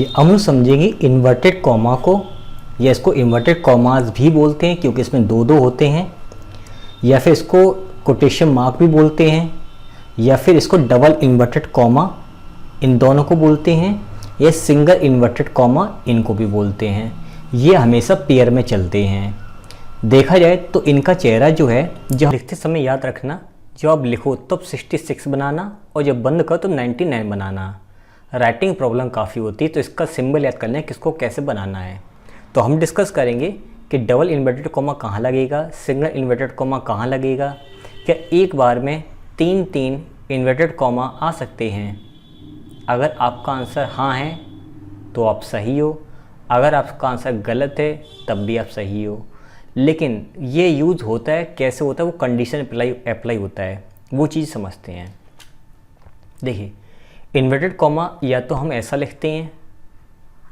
अब हम समझेंगे इन्वर्टेड कॉमा को, या इसको इन्वर्टेड कॉमास भी बोलते हैं क्योंकि इसमें दो दो होते हैं, या फिर इसको कोटेशन मार्क भी बोलते हैं, या फिर इसको डबल इन्वर्टेड कॉमा, इन दोनों को बोलते हैं, या सिंगल इन्वर्टेड कॉमा इनको भी बोलते हैं। ये हमेशा पेयर में चलते हैं। देखा जाए तो इनका चेहरा जो है, जब लिखते समय याद रखना, जब आप लिखो तब 66 बनाना और जब बंद करो तो 99 बनाना। राइटिंग प्रॉब्लम काफ़ी होती है, तो इसका सिंबल याद करना है किसको कैसे बनाना है। तो हम डिस्कस करेंगे कि डबल इन्वर्टेड कॉमा कहाँ लगेगा, सिंगल इन्वर्टेड कॉमा कहाँ लगेगा, क्या एक बार में 3 इन्वर्टेड कॉमा आ सकते हैं। अगर आपका आंसर हाँ है तो आप सही हो, अगर आपका आंसर गलत है तब भी आप सही हो। लेकिन ये यूज़ होता है, कैसे होता है, वो कंडीशन अप्लाई होता है, वो चीज़ समझते हैं। देखिए, इन्वर्टेड कॉमा या तो हम ऐसा लिखते हैं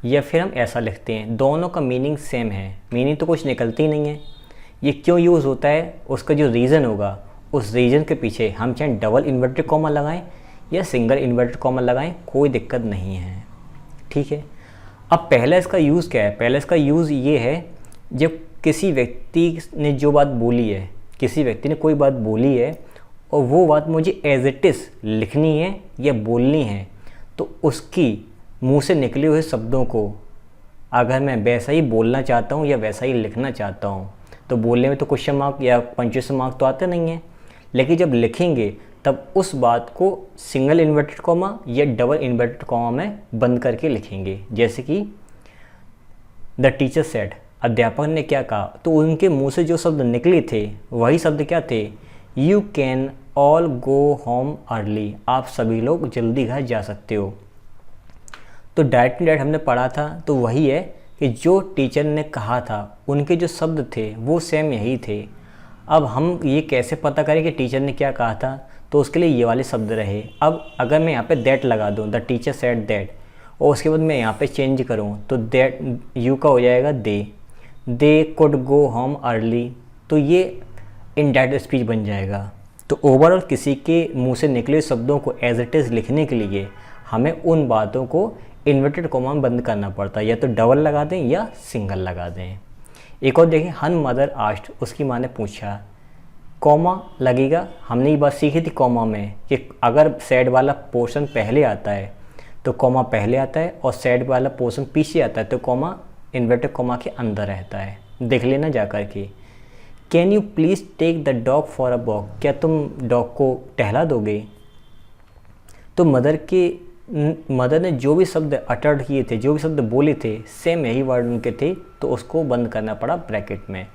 या फिर हम ऐसा लिखते हैं, दोनों का मीनिंग सेम है, मीनिंग तो कुछ निकलती नहीं है। ये क्यों यूज़ होता है, उसका जो रीज़न होगा, उस रीज़न के पीछे हम चाहे डबल इन्वर्टेड कॉमा लगाएं या सिंगल इन्वर्टेड कॉमा लगाएं, कोई दिक्कत नहीं है। ठीक है। अब पहला इसका यूज़ क्या है, पहला इसका यूज़ ये है, जब किसी व्यक्ति ने जो बात बोली है, किसी व्यक्ति ने कोई बात बोली है और वो बात मुझे एज इट इज़ लिखनी है या बोलनी है, तो उसकी मुंह से निकले हुए शब्दों को अगर मैं वैसा ही बोलना चाहता हूँ या वैसा ही लिखना चाहता हूँ, तो बोलने में तो क्वेश्चन मार्क या पंक्चुएशन मार्क तो आते नहीं हैं, लेकिन जब लिखेंगे तब उस बात को सिंगल इन्वर्टेड कॉमा या डबल इन्वर्टेड कॉमा में बंद करके लिखेंगे। जैसे कि द टीचर सेड, अध्यापक ने क्या कहा, तो उनके मुंह से जो शब्द निकले थे वही शब्द क्या थे, you can all go home early, आप सभी लोग जल्दी घर जा सकते हो। तो डायरेक्ट हमने पढ़ा था, तो वही है कि जो टीचर ने कहा था उनके जो शब्द थे वो सेम यही थे। अब हम ये कैसे पता करें कि टीचर ने क्या कहा था, तो उसके लिए ये वाले शब्द रहे। अब अगर मैं यहाँ पे दैट लगा दूँ, द टीचर सेड दैट, और उसके बाद मैं यहाँ पे चेंज करूँ तो दैट यू का हो जाएगा they could go home early, तो ये इनडायरेक्ट स्पीच बन जाएगा। तो ओवरऑल किसी के मुंह से निकले शब्दों को एज इट इज़ लिखने के लिए हमें उन बातों को इन्वर्टेड कॉमा में बंद करना पड़ता है, या तो डबल लगा दें या सिंगल लगा दें। एक और देखें, हन मदर आस्ट, उसकी माँ ने पूछा, कॉमा लगेगा। हमने ये बात सीखी थी कॉमा में कि अगर सैड वाला पोर्शन पहले आता है तो कॉमा पहले आता है, और सैड वाला पोर्शन पीछे आता है तो कॉमा इन्वर्टेड कॉमा के अंदर रहता है। देख लेना जा कर के। Can you please take the dog for a walk, क्या तुम डॉग को टहला दोगे। तो मदर ने जो भी शब्द अटर्ड किए थे, जो भी शब्द बोले थे, सेम यही वर्ड उनके थे, तो उसको बंद करना पड़ा ब्रैकेट में।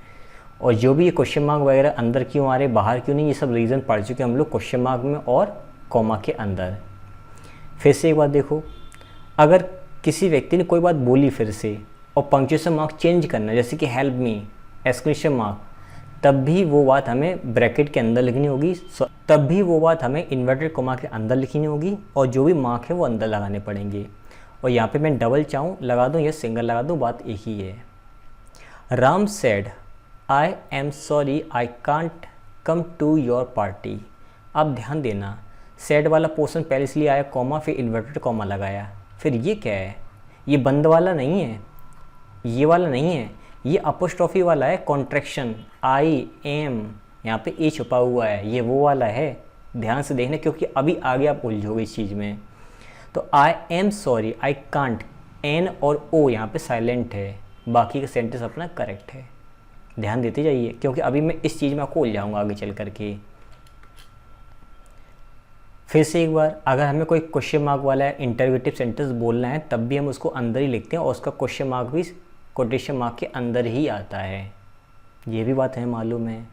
और जो भी ये क्वेश्चन मार्क वगैरह अंदर क्यों आ रहे, बाहर क्यों नहीं, ये सब रीज़न पढ़ चुके हम लोग क्वेश्चन मार्क में और कॉमा के अंदर। फिर से एक बात देखो, अगर किसी व्यक्ति ने कोई बात बोली फिर से और पंक्चुएशन मार्क चेंज करना, जैसे कि हेल्प मी एक्सक्लेमेशन मार्क, तब भी वो बात हमें ब्रैकेट के अंदर लिखनी होगी, तब भी वो बात हमें इन्वर्टेड कॉमा के अंदर लिखनी होगी, और जो भी मार्क है वो अंदर लगाने पड़ेंगे। और यहाँ पे मैं डबल चाहूँ लगा दूँ या सिंगल लगा दूँ, बात एक ही है। Ram said I am sorry I can't come to your party. अब ध्यान देना, सेड वाला पोर्शन पहले इसलिए आया कॉमा, फिर इन्वर्टेड कॉमा लगाया। फिर ये क्या है, ये बंद वाला नहीं है, ये वाला नहीं है, ये अपोस्ट्रोफी वाला है, कॉन्ट्रैक्शन आई एम, यहाँ पे ए छुपा हुआ है, ये वो वाला है। ध्यान से देखना, क्योंकि अभी आगे आप उलझोगे इस चीज़ में। तो I am sorry I can't, N और ओ यहाँ पे साइलेंट है, बाकी का सेंटेंस अपना करेक्ट है। ध्यान देते जाइए, क्योंकि अभी मैं इस चीज़ में आपको उलझाऊंगा आगे चल करके। फिर से एक बार, अगर हमें कोई क्वेश्चन मार्क वाला है इंटरोगेटिव सेंटेंस बोलना है, तब भी हम उसको अंदर ही लिखते हैं और उसका क्वेश्चन मार्क भी कोटेशन मार्क के अंदर ही आता है, ये भी बात हमें मालूम है।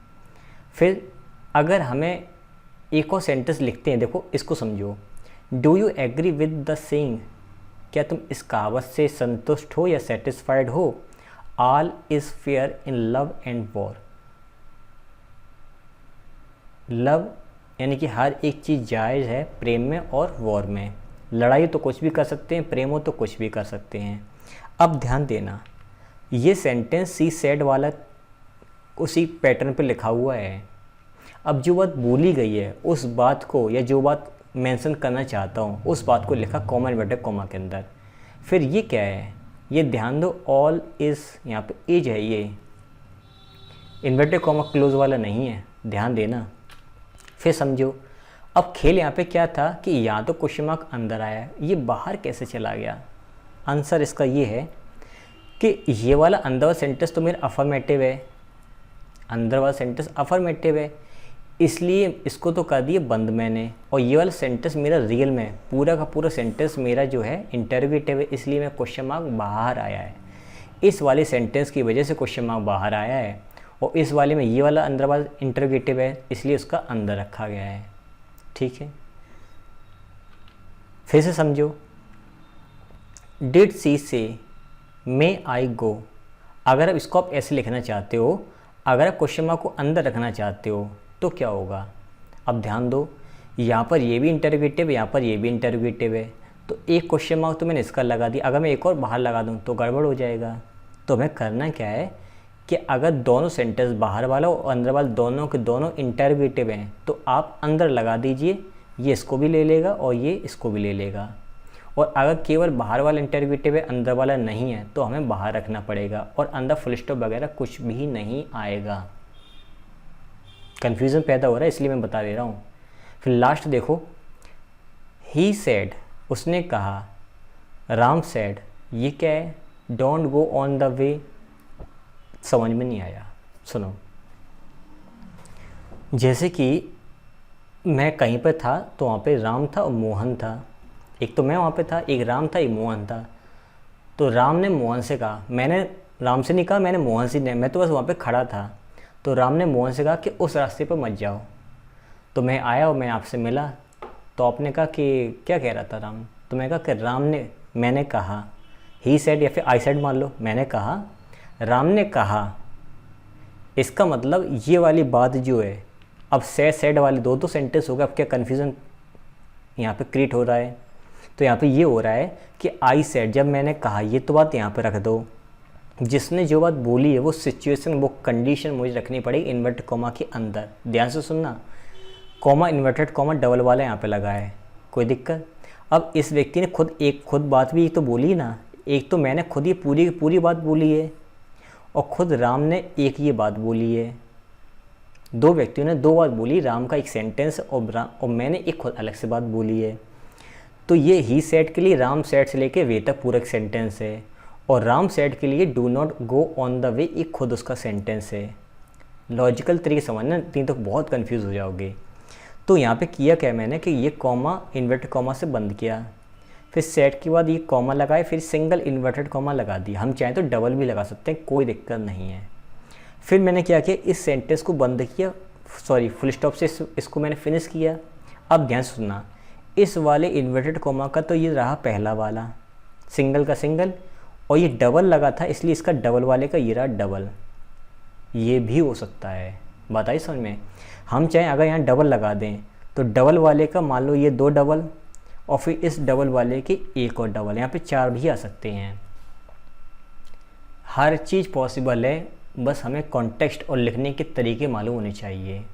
फिर अगर हमें एक और सेंटेंस लिखते हैं, देखो इसको समझो, do you agree with the saying, क्या तुम इस कहावत से संतुष्ट हो या सेटिस्फाइड हो, all is fair in love and war. Love यानी कि हर एक चीज़ जायज़ है प्रेम में और वॉर में। लड़ाई तो कुछ भी कर सकते हैं, प्रेम हो तो कुछ भी कर सकते हैं। अब ध्यान देना, ये सेंटेंस सी सेड वाला उसी पैटर्न पे लिखा हुआ है। अब जो बात बोली गई है उस बात को, या जो बात मेंशन करना चाहता हूँ उस बात को लिखा कॉमा इन्वर्टेड कॉमा के अंदर। फिर ये क्या है, ये ध्यान दो, ऑल इज़, यहाँ पे इज है, ये इन्वर्टेड कॉमा क्लोज वाला नहीं है, ध्यान देना। फिर समझो, अब खेल यहाँ पे क्या था कि यहाँ तो क्वेश्चन मार्क अंदर आया, ये बाहर कैसे चला गया। आंसर इसका ये है कि ये वाला अंदर वाला सेंटेंस तो मेरा अफर्मेटिव है, अंदर वाला सेंटेंस अफर्मेटिव है, इसलिए इसको तो कर दिए बंद मैंने, और ये वाला सेंटेंस मेरा रियल में पूरा का पूरा सेंटेंस मेरा जो है इंटरोगेटिव है, इसलिए मैं क्वेश्चन मार्क बाहर आया है। इस वाले सेंटेंस की वजह से क्वेश्चन मार्क बाहर आया है, और इस वाले में ये वाला अंदर वाला इंटरोगेटिव है, इसलिए उसका अंदर रखा गया है। ठीक है, फिर से समझो, डिड सी से मे आई गो, अगर आप इसको आप ऐसे लिखना चाहते हो, अगर आप क्वेश्चन मार्क को अंदर रखना चाहते हो तो क्या होगा। अब ध्यान दो, यहाँ पर ये भी इंटरोगेटिव है, यहाँ पर ये भी इंटरोगेटिव है, तो एक क्वेश्चन मार्क तो मैंने इसका लगा दिया, अगर मैं एक और बाहर लगा दूँ तो गड़बड़ हो जाएगा। तो हमें करना क्या है कि अगर दोनों सेंटेंस बाहर वाला और अंदर वाला दोनों के दोनों इंटरोगेटिव हैं तो आप अंदर लगा दीजिए, ये इसको भी ले लेगा और ये इसको भी ले लेगा। और अगर केवल बाहर वाला इंटरोगेटिव है, अंदर वाला नहीं है, तो हमें बाहर रखना पड़ेगा और अंदर फुल स्टॉप वगैरह कुछ भी नहीं आएगा। कन्फ्यूज़न पैदा हो रहा है इसलिए मैं बता दे रहा हूँ। फिर लास्ट देखो, ही सेड, उसने कहा, राम सेड, ये क्या है, don't go on the way, समझ में नहीं आया। सुनो, जैसे कि मैं कहीं पर था तो वहाँ पे राम था और मोहन था, एक तो मैं वहाँ पे था, एक राम था, एक मोहन था। तो राम ने मोहन से कहा, मैंने राम से नहीं कहा, मैंने मोहन से नहीं, मैं तो बस वहाँ पे खड़ा था। तो राम ने मोहन से कहा कि उस रास्ते पर मत जाओ। तो मैं आया और मैं आपसे मिला, तो आपने कहा कि क्या कह रहा था राम, तो मैं कहा कि राम ने, मैंने कहा, ही सेड या फिर आई सेड मान लो, मैंने कहा, राम ने कहा। इसका मतलब ये वाली बात जो है, अब सेड वाले दो सेंटेंस हो गए, अब क्या कन्फ्यूज़न यहाँ पे क्रिएट हो रहा है। तो यहाँ पे ये हो रहा है कि आई सेड, जब मैंने कहा, ये तो बात यहाँ पे रख दो, जिसने जो बात बोली है वो सिचुएशन, वो कंडीशन मुझे रखनी पड़ेगी इन्वर्टेड कॉमा के अंदर। ध्यान से सुनना, कॉमा इन्वर्टेड कॉमा डबल वाला यहाँ पे लगा है, कोई दिक्कत। अब इस व्यक्ति ने खुद बात भी तो बोली ना, एक तो मैंने खुद ये पूरी बात बोली है और खुद राम ने एक ये बात बोली है। दो व्यक्तियों ने दो बात बोली, राम का एक सेंटेंस और मैंने एक खुद अलग से बात बोली है। तो ये ही सेड के लिए राम सेड से लेके वे तक पूरा एक सेंटेंस है, और राम सेड के लिए do not go on the way एक खुद उसका सेंटेंस है। लॉजिकल तरीके समझना, नहीं तो बहुत कंफ्यूज हो जाओगे। तो यहाँ पे किया क्या मैंने कि ये कॉमा इन्वर्टेड कॉमा से बंद किया, फिर सेट के बाद ये कॉमा लगाए, फिर सिंगल इन्वर्टेड कॉमा लगा दिया। हम चाहें तो डबल भी लगा सकते हैं, कोई दिक्कत नहीं है। फिर मैंने क्या किया, इस सेंटेंस को बंद किया, सॉरी फुल स्टॉप से इसको मैंने फिनिश किया। अब ध्यान सुनना, इस वाले इन्वर्टेड कॉमा का तो ये रहा पहला वाला, सिंगल का सिंगल, और ये डबल लगा था इसलिए इसका डबल वाले का ये रहा डबल। ये भी हो सकता है, बात आई समझ में। हम चाहें अगर यहाँ डबल लगा दें तो डबल वाले का मान लो ये दो डबल, और फिर इस डबल वाले की एक और डबल, यहाँ पे चार भी आ सकते हैं। हर चीज़ पॉसिबल है, बस हमें कॉन्टेक्स्ट और लिखने के तरीके मालूम होने चाहिए।